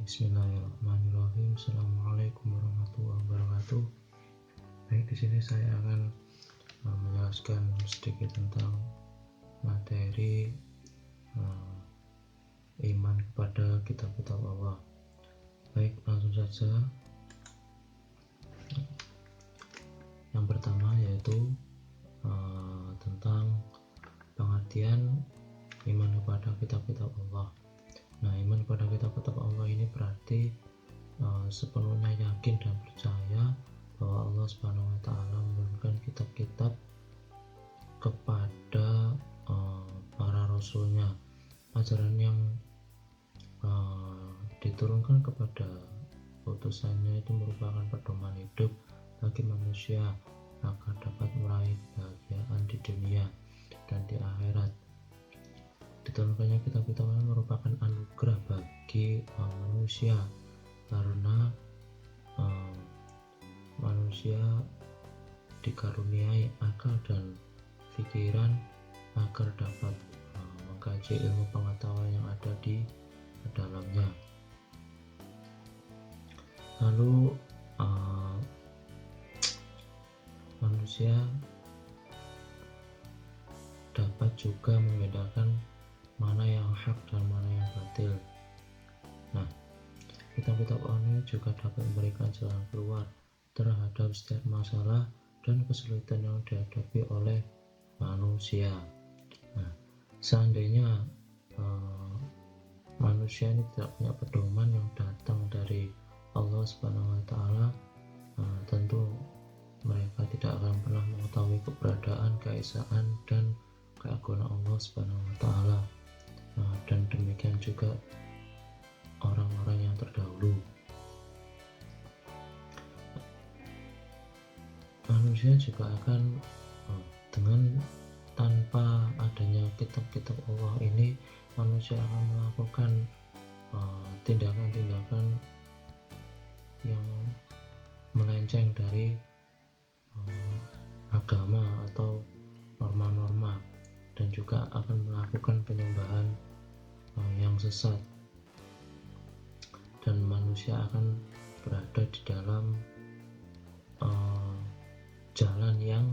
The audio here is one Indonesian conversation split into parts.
Bismillahirrahmanirrahim. Assalamualaikum warahmatullahi wabarakatuh. Baik, di sini saya akan menjelaskan sedikit tentang materi iman kepada kitab-kitab Allah. Baik, langsung saja. Yang pertama yaitu tentang pengertian iman kepada kitab-kitab Allah. Nah, iman kepada kitab-kitab Allah ini berarti sepenuhnya yakin dan percaya bahwa Allah Subhanahu wa Ta'ala menurunkan kitab-kitab kepada para rasulnya. Ajaran yang diturunkan kepada utusannya itu merupakan pedoman hidup bagi manusia agar dapat meraih kebahagiaan di dunia dan di akhirat. Diturunkannya kitab-kitab merupakan anugerah bagi manusia karena manusia dikaruniai akal dan pikiran agar dapat mengkaji ilmu pengetahuan yang ada di dalamnya. Lalu manusia dapat juga membedakan mana yang hak dan mana yang batil. Nah, kitab-kitab ini juga dapat memberikan jalan keluar terhadap setiap masalah dan kesulitan yang dihadapi oleh manusia. Nah, seandainya manusia ini tidak punya pedoman yang datang dari Allah Subhanahu wa Ta'ala, tentu mereka tidak akan pernah mengetahui keberadaan, keesaan dan keagungan Allah Subhanahu wa Ta'ala. Dan demikian juga orang-orang yang terdahulu. Manusia juga akan dengan tanpa adanya kitab-kitab Allah ini, manusia akan melakukan tindakan-tindakan yang melenceng dari agama atau norma-norma, dan juga akan melakukan penyembahan yang sesat, dan manusia akan berada di dalam jalan yang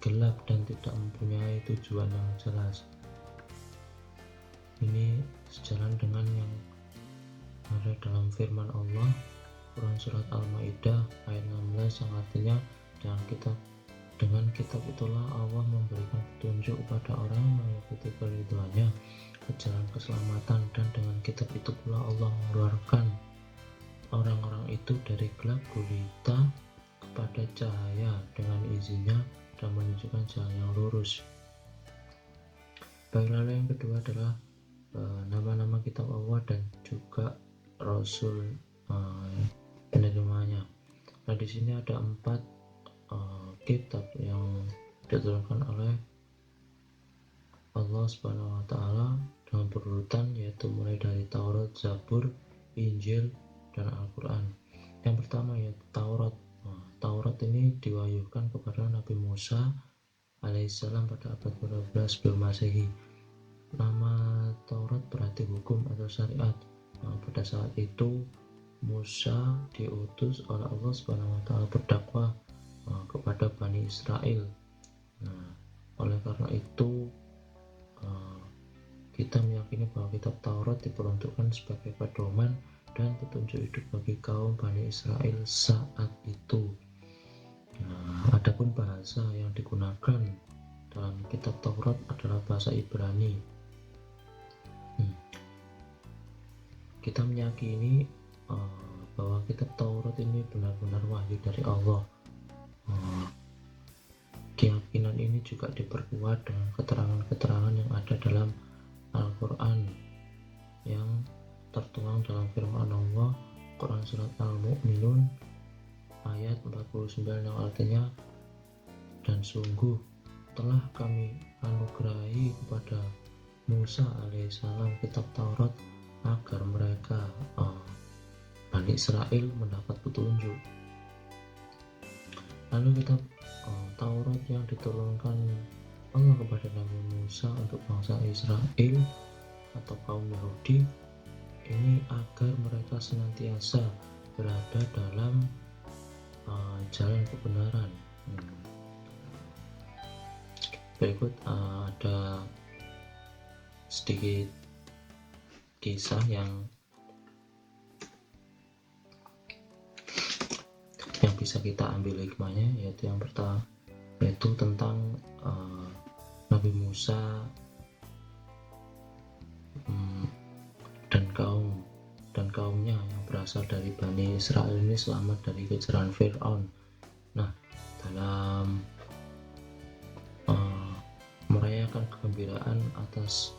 gelap dan tidak mempunyai tujuan yang jelas. Ini sejalan dengan yang ada dalam firman Allah Quran Surat Al-Ma'idah ayat 16 yang artinya dengan kitab itulah Allah memberikan petunjuk kepada orang yang mengikuti keriduannya ke jalan keselamatan, dan dengan kitab itu pula Allah mengeluarkan orang-orang itu dari gelap gulita kepada cahaya dengan izinnya dan menunjukkan jalan yang lurus. Baik, lalu yang kedua adalah nama-nama kitab Allah dan juga Rasul penerimanya. Nah, di sini ada 4 kitab yang diturunkan oleh Allah Subhanahu wa Ta'ala dengan berurutan, yaitu mulai dari Taurat, Zabur, Injil, dan Al-Quran. Yang pertama yaitu Taurat. Taurat ini diwahyukan kepada Nabi Musa alaihissalam pada abad ke-12 sebelum Masehi. Nama Taurat berarti hukum atau syariat. Pada saat itu Musa diutus oleh Allah Subhanahu wa Ta'ala berdakwah kepada Bani Israel. Nah, oleh karena itu kita meyakini bahwa kitab Taurat diperuntukkan sebagai pedoman dan petunjuk hidup bagi kaum Bani Israel saat itu. Nah, adapun bahasa yang digunakan dalam kitab Taurat adalah bahasa Ibrani. Kita meyakini bahwa kitab Taurat ini benar-benar wahyu dari Allah. Keyakinan ini juga diperkuat dengan keterangan-keterangan yang ada dalam Al-Quran yang tertuang dalam firman Allah Quran Surat Al-Mu'minun ayat 49 yang artinya, dan sungguh telah kami anugerahi kepada Musa alaihissalam kitab Taurat agar mereka Bani Israel mendapat petunjuk. Lalu kitab Taurat yang diturunkan Allah kepada Nabi Musa untuk bangsa Israel atau kaum Yahudi ini agar mereka senantiasa berada dalam jalan kebenaran. Berikut ada sedikit kisah yang bisa kita ambil hikmahnya, yaitu yang pertama yaitu tentang Nabi Musa dan kaumnya yang berasal dari Bani Israel ini selamat dari kejaran Fir'aun. Nah, dalam merayakan kegembiraan atas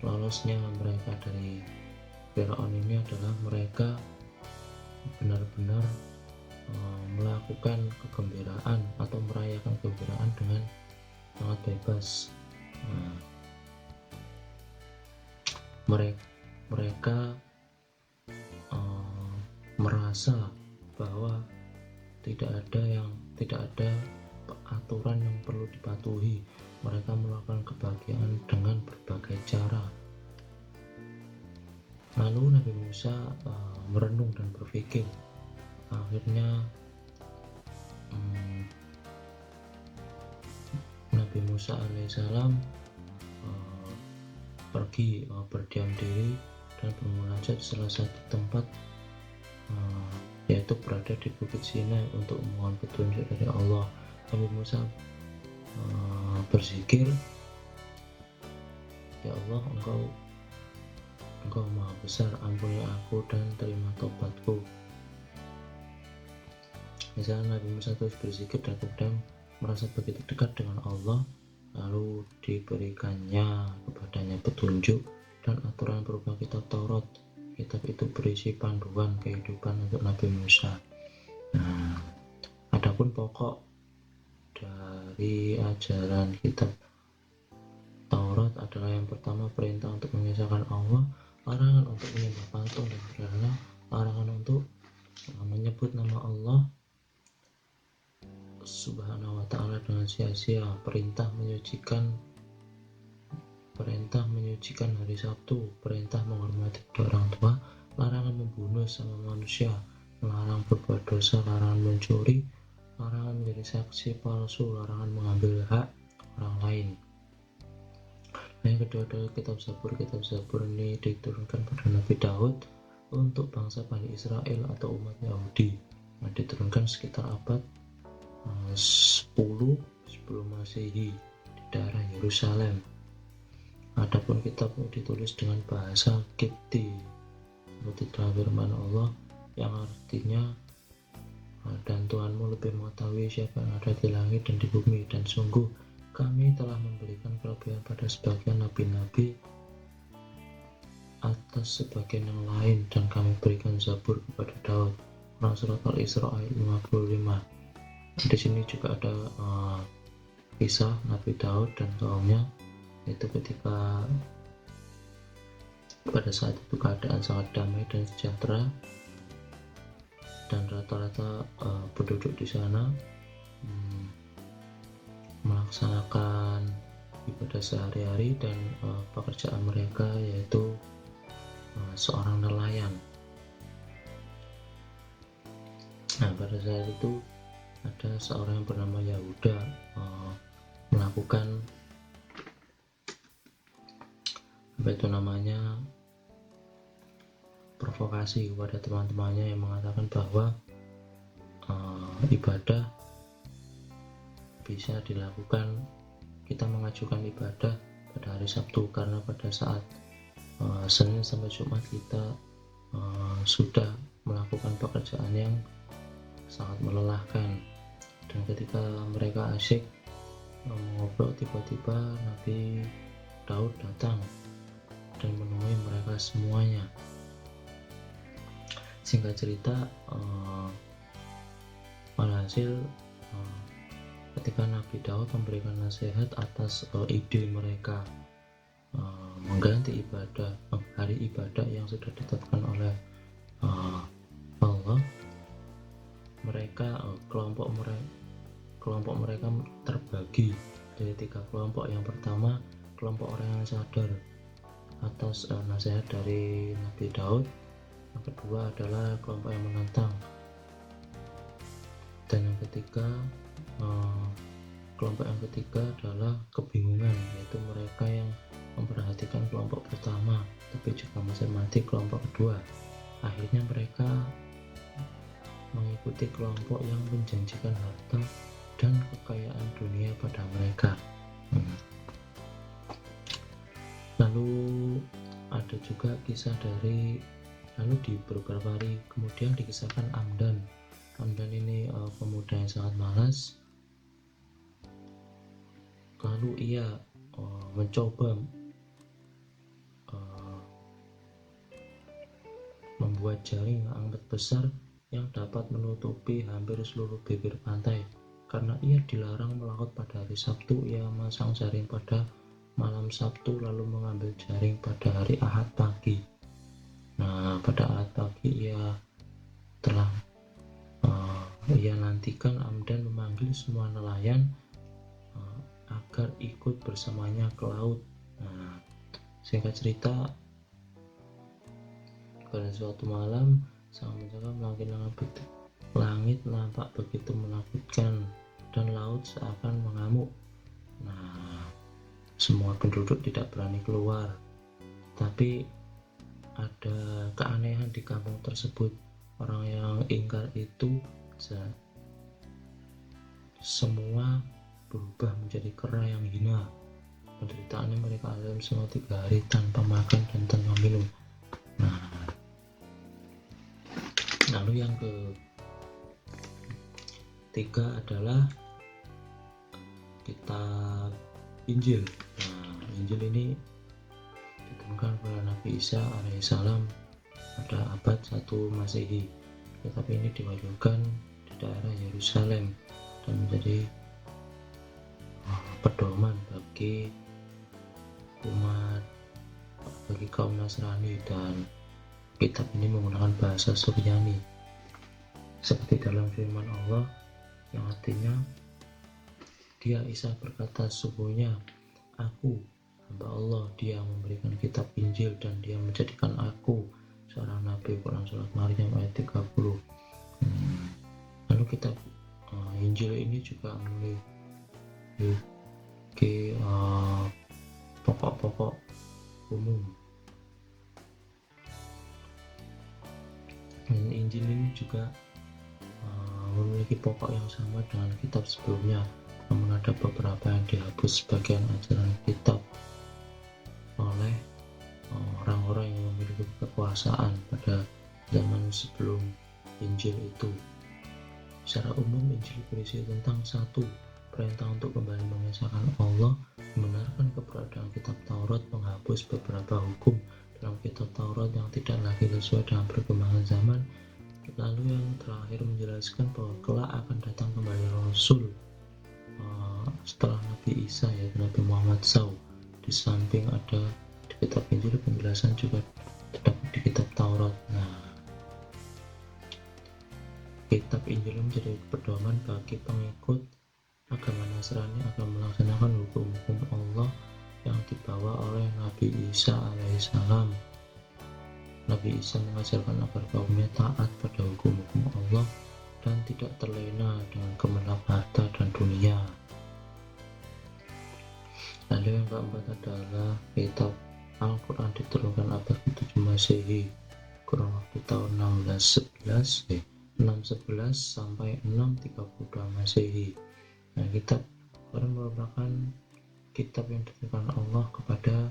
lolosnya mereka dari Fir'aun ini adalah mereka benar-benar melakukan kegembiraan atau merayakan kegembiraan dengan sangat bebas. Mereka merasa bahwa tidak ada aturan yang perlu dipatuhi. Mereka melakukan kebahagiaan dengan berbagai cara. Lalu Nabi Musa merenung dan berpikir. Akhirnya Nabi Musa alaihissalam pergi berdiam diri dan bermunajat di salah satu tempat, yaitu berada di Bukit Sinai untuk memohon petunjuk dari Allah. Nabi Musa berzikir, ya Allah, Engkau Maha Besar, ampuni aku dan terima tobatku. Misalnya Nabi Musa terus berzikir dan kemudian merasa begitu dekat dengan Allah, lalu diberikannya kepadanya petunjuk dan aturan berupa kitab Taurat. Kitab itu berisi panduan kehidupan untuk Nabi Musa. Nah, adapun pokok dari ajaran kitab Taurat adalah yang pertama perintah untuk mengesahkan Allah, larangan untuk menyembah patung dan berhala, larangan untuk menyebut nama Allah Subhanahu wa ta'ala dengan sia-sia, perintah menyucikan hari Sabtu, perintah menghormati kedua orang tua, larangan membunuh sama manusia, melarang berbuat dosa, larangan mencuri, larangan menjadi saksi palsu, larangan mengambil hak orang lain. Nah, yang kedua adalah kitab Zabur. Kitab Zabur ini diturunkan pada Nabi Daud untuk bangsa Bani Israel atau umat Yahudi. Nah, diturunkan sekitar abad 10 sebelum Masehi di daerah Yerusalem. Adapun kitab ditulis dengan bahasa Kipti, seperti dalam firman Allah yang artinya, dan Tuhanmu lebih mengetahui siapa yang ada di langit dan di bumi, dan sungguh kami telah memberikan kelebihan pada sebagian nabi-nabi atas sebagian yang lain, dan kami berikan Zabur kepada Daud. Surat Al-Isra ayat 55. Di sini juga ada kisah Nabi Daud dan kaumnya, itu ketika pada saat itu keadaan sangat damai dan sejahtera, dan rata-rata penduduk di sana melaksanakan ibadah sehari-hari dan pekerjaan mereka yaitu seorang nelayan. Nah, pada saat itu ada seorang yang bernama Yahuda melakukan provokasi kepada teman-temannya yang mengatakan bahwa ibadah bisa dilakukan, kita mengajukan ibadah pada hari Sabtu karena pada saat Senin sampai Jumat kita sudah melakukan pekerjaan yang sangat melelahkan. Dan ketika mereka asyik mengobrol, tiba-tiba Nabi Daud datang dan menemui mereka semuanya. Singkat cerita, walhasil ketika Nabi Daud memberikan nasihat atas ide mereka mengganti hari ibadah yang sudah ditetapkan oleh Allah, kelompok mereka terbagi jadi 3 kelompok. Yang pertama, kelompok orang yang sadar atas nasihat dari Nabi Daud. Yang kedua adalah kelompok yang menentang, dan yang ketiga kelompok yang ketiga adalah kebingungan, yaitu mereka yang memperhatikan kelompok pertama tapi juga mencermati kelompok kedua. Akhirnya mereka mengikuti kelompok yang menjanjikan harta dan kekayaan dunia pada mereka. Lalu ada juga kisah dari, lalu di beberapa hari kemudian dikisahkan Amdan. Amdan ini pemuda yang sangat malas. Lalu ia mencoba membuat jaring anglet besar yang dapat menutupi hampir seluruh bibir pantai. Karena ia dilarang melaut pada hari Sabtu, ia memasang jaring pada malam Sabtu lalu mengambil jaring pada hari Ahad pagi. Nah, pada Ahad pagi ia nantikan Amdan memanggil semua nelayan agar ikut bersamanya ke laut. Nah, singkat cerita, pada suatu malam sang pencakap langit nampak begitu menakutkan dan laut seakan mengamuk. Nah, semua penduduk tidak berani keluar, tapi ada keanehan di kampung tersebut. Orang yang ingkar itu semua berubah menjadi kera yang hina. Penderitaannya mereka alami selama 3 hari tanpa makan dan tanpa minum. Nah, lalu yang ketiga adalah kitab Injil. Nah, Injil ini ditemukan oleh Nabi Isa alaihissalam pada abad 1 Masehi. Kitab ini diwahyukan di daerah Yerusalem dan menjadi pedoman bagi kaum Nasrani, dan kitab ini menggunakan bahasa Suryani seperti dalam firman Allah yang artinya, dia Isa berkata, sesungguhnya aku hamba Allah, dia memberikan kitab Injil dan dia menjadikan aku seorang nabi. Quran surat Maryam ayat 30. Lalu kitab Injil ini juga memiliki pokok-pokok umum. Dan Injil ini juga memiliki pokok yang sama dengan kitab sebelumnya, namun ada beberapa yang dihapus sebagian ajaran kitab oleh orang-orang yang memiliki kekuasaan pada zaman sebelum Injil itu. Secara umum, Injil berisi tentang 1. Perintah untuk kembali mengesahkan Allah, membenarkan keberadaan kitab Taurat, menghapus beberapa hukum dalam kitab Taurat yang tidak lagi sesuai dengan perkembangan zaman. Lalu yang terakhir menjelaskan bahwa kelak akan datang kembali Rasul setelah Nabi Isa, yaitu Nabi Muhammad SAW. Di samping ada di kitab Injil, penjelasan juga terdapat di kitab Taurat. Nah, kitab Injil menjadi pedoman bagi pengikut agama Nasrani agar melaksanakan hukum-hukum Allah yang dibawa oleh Nabi Isa alaihissalam. Nabi Isa mengajarkan agar kaumnya taat pada hukum-hukum Allah dan tidak terlena dengan gemerlap harta dan dunia. Lalu yang keempat adalah kitab Al-Quran diturunkan abad ke-7 Masehi, kurang waktu tahun 611 sampai 632 Masehi. Nah, kitab Al-Quran merupakan kitab yang diturunkan Allah kepada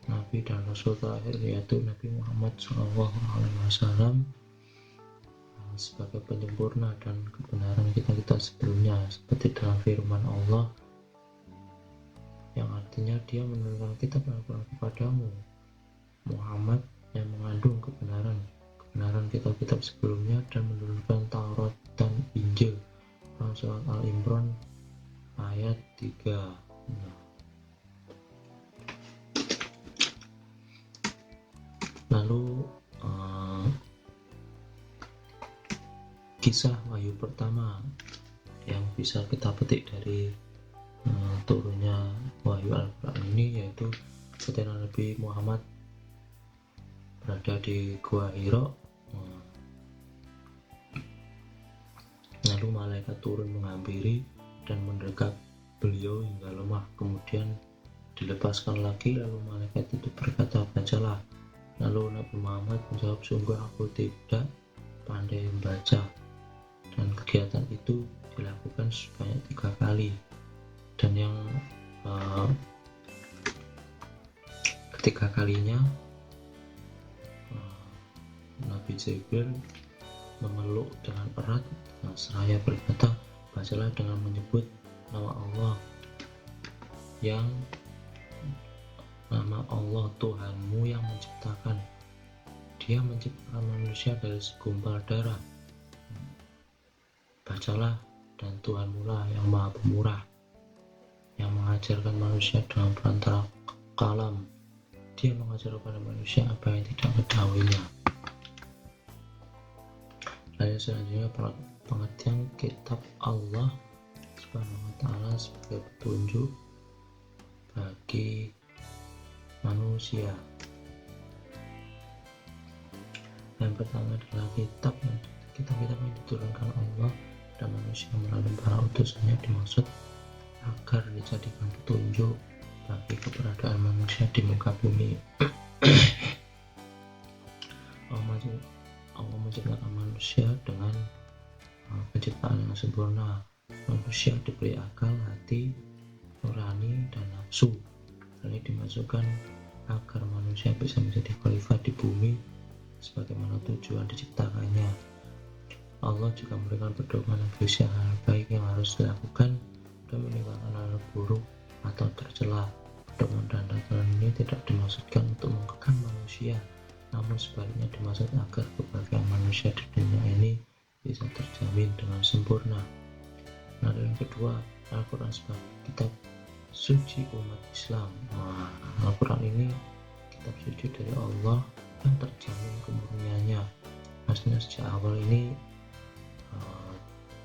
Nabi dan Rasul terakhir, yaitu Nabi Muhammad SAW, sebagai penyempurna dan kebenaran kita sebelumnya, seperti dalam firman Allah yang artinya, dia menurunkan kitab Al-Quran kepadamu Muhammad yang mengandung kebenaran kitab-kitab sebelumnya dan menurunkan Taurat dan Injil. Surat Al-Imran ayat 3. Lalu kisah wahyu pertama yang bisa kita petik dari turunnya wahyu Al-Quran ini, yaitu ketika Nabi Muhammad berada di Gua Hira, lalu malaikat turun menghampiri dan mendekat beliau hingga lemah, kemudian dilepaskan lagi. Lalu malaikat itu berkata, bacalah. Lalu Nabi Muhammad menjawab, sungguh aku tidak pandai membaca. Dan kegiatan itu dilakukan sebanyak 3 kali. Dan yang ketiga kalinya Nabi Jibril memeluk dengan erat seraya berkata, bacalah dengan menyebut nama Allah, yang nama Allah Tuhanmu yang menciptakan. Dia menciptakan manusia dari segumpal darah. Bacalah, dan Tuhanmu lah yang maha pemurah, yang mengajarkan manusia dengan perantara kalam. Dia mengajar kepada manusia apa yang tidak ketahuinya. Lalu selanjutnya pengertian kitab Allah Subhanahu wa Ta'ala sebagai petunjuk bagi manusia. Yang pertama adalah kitab yang diturunkan Allah dan manusia melalui para utusannya, dimaksud agar dijadikan petunjuk bagi keberadaan manusia di muka bumi. Allah menciptakan manusia dengan penciptaan yang sempurna. Manusia diberi akal, hati, nurani, dan nafsu. Hal ini dimasukkan agar manusia bisa menjadi khalifah di bumi sebagaimana tujuan diciptakannya. Allah juga memberikan pedoman yang berisi hal baik yang harus dilakukan dan meninggalkan hal buruk atau tercela. Pedoman dan aturan ini tidak dimaksudkan untuk mengekang manusia, namun sebaliknya dimaksud agar kebahagiaan manusia di dunia ini bisa terjamin dengan sempurna. Nah, yang kedua, Al-Quran sebagai kitab suci umat Islam. Al-Quran ini kitab suci dari Allah yang terjamin kemurniannya. Maksudnya sejak awal ini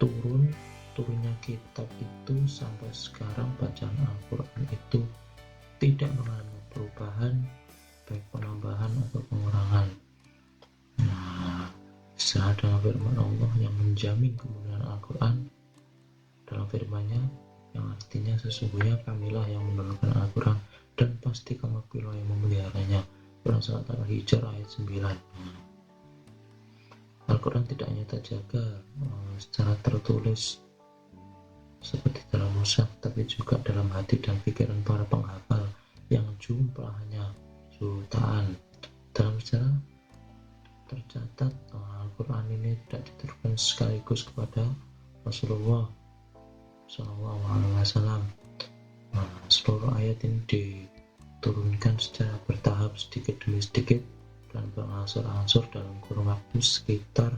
turunnya kitab itu sampai sekarang bacaan Al-Quran itu tidak mengalami perubahan, baik penambahan atau pengurangan. Nah, setelah dengan firman Allah yang menjamin kemuliaan Al-Quran dalam firman-Nya yang artinya sesungguhnya kamilah yang menurunkan Al-Quran dan pasti kamu pula yang memeliharanya. Quran Surat Al-Hijr ayat 9. Al-Quran tidak hanya terjaga secara tertulis seperti dalam mushaf, tapi juga dalam hati dan pikiran para penghafal yang jumlahnya jutaan. Dalam sejarah tercatat Al-Quran ini tidak diturunkan sekaligus kepada Rasulullah SAW. Seluruh ayat ini diturunkan secara bertahap sedikit demi sedikit dan berangsur-angsur dalam kurun waktu sekitar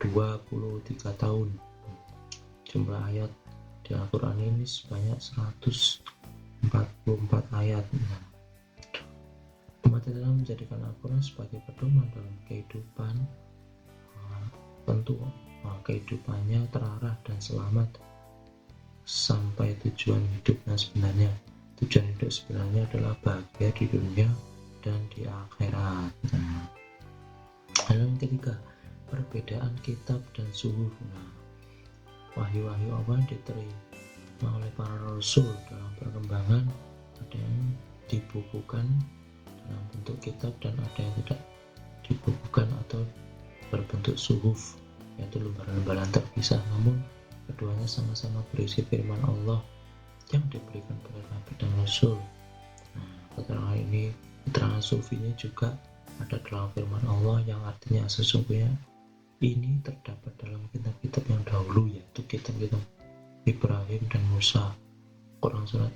23 tahun. Jumlah ayat di Al-Quran ini sebanyak 144 ayat. Umat Islam menjadikan Al-Quran sebagai pedoman dalam kehidupan. Tentu kehidupannya terarah dan selamat sampai tujuan hidupnya sebenarnya. Tujuan hidup sebenarnya adalah bahagia di dunia dan di akhirat. Lalu yang ketiga, perbedaan kitab dan suhuf. Wahyu-wahyu apa yang diterima oleh para rasul dalam perkembangan, ada yang dibukukan dalam bentuk kitab dan ada yang tidak dibukukan atau berbentuk suhuf, yaitu lembaran-lembaran terpisah, namun keduanya sama-sama berisi firman Allah yang diberikan kepada Nabi dan Rasul. Keterangan sufinya juga ada dalam firman Allah yang artinya sesungguhnya ini terdapat dalam kitab-kitab yang dahulu, yaitu kitab-kitab Ibrahim dan Musa. Quran Surat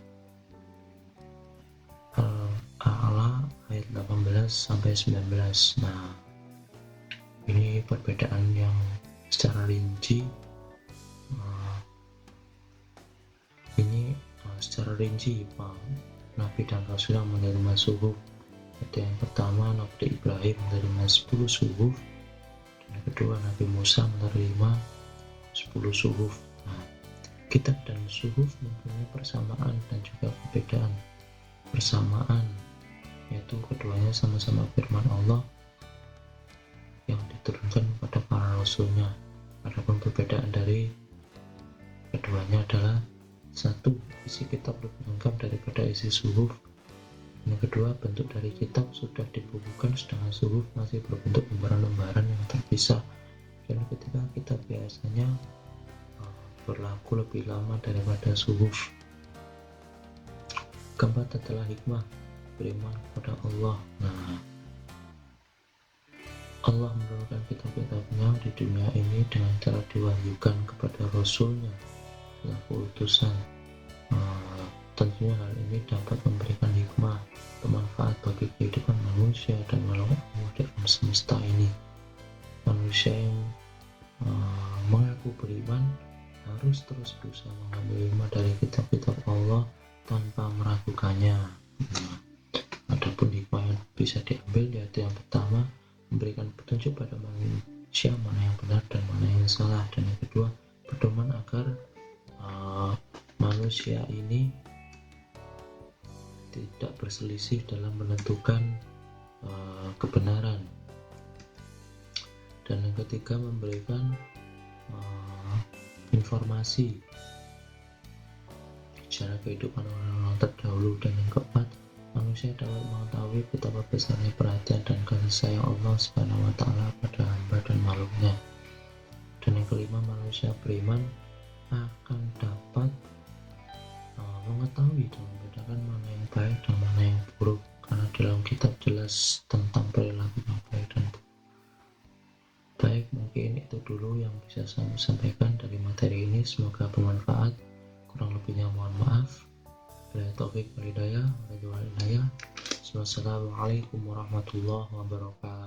Al-A'la ayat 18 sampai 19. Nah, ini perbedaan yang secara rinci. Secara rinci Nabi dan Rasul yang menerima suhuf. Yang pertama, Nabi Ibrahim menerima 10 suhuf, dan yang kedua Nabi Musa menerima 10 suhuf. Kitab dan suhuf mempunyai persamaan dan juga perbedaan. bersamaan, yaitu keduanya sama-sama firman Allah yang diturunkan kepada para rasulnya. Adapun perbedaan dari keduanya adalah satu, isi kitab lebih lengkap daripada isi suhuf. Yang kedua, bentuk dari kitab sudah dibukukan, sedangkan suhuf masih berbentuk lembaran-lembaran yang terpisah. Dan ketika kitab biasanya berlaku lebih lama daripada suhuf. Keempat adalah hikmah, beriman kepada Allah. Allah menurunkan kitab-kitabnya di dunia ini dengan cara diwahyukan kepada Rasulnya selaku utusan. Tentunya hal ini dapat memberikan hikmah, bermanfaat bagi kehidupan manusia dan makhluk di alam semesta ini. Manusia yang mengaku beriman harus terus berusaha mengambil hikmah dari kitab-kitab Allah tanpa meragukannya. Adapun hikmah yang bisa diambil yaitu yang pertama, memberikan petunjuk pada manusia mana yang benar dan mana yang salah, dan yang kedua, pedoman agar manusia ini tidak berselisih dalam menentukan kebenaran, dan yang ketiga, memberikan informasi secara kehidupan orang-orang terdahulu, dan yang keempat, manusia dapat mengetahui betapa besarnya perhatian dan kasih sayang Allah Subhanahu wa Ta'ala pada hamba dan makhluknya. Dan yang kelima, manusia beriman akan dapat mengetahui dan membedakan mana yang baik dan mana yang buruk, karena dalam kitab jelas tentang perilaku yang baik dan buruk. Baik, mungkin itu dulu yang bisa saya sampaikan dari materi ini. Semoga bermanfaat. Kurang lebihnya mohon maaf. Bila taufik wal hidayah. Wassalamualaikum warahmatullahi wabarakatuh.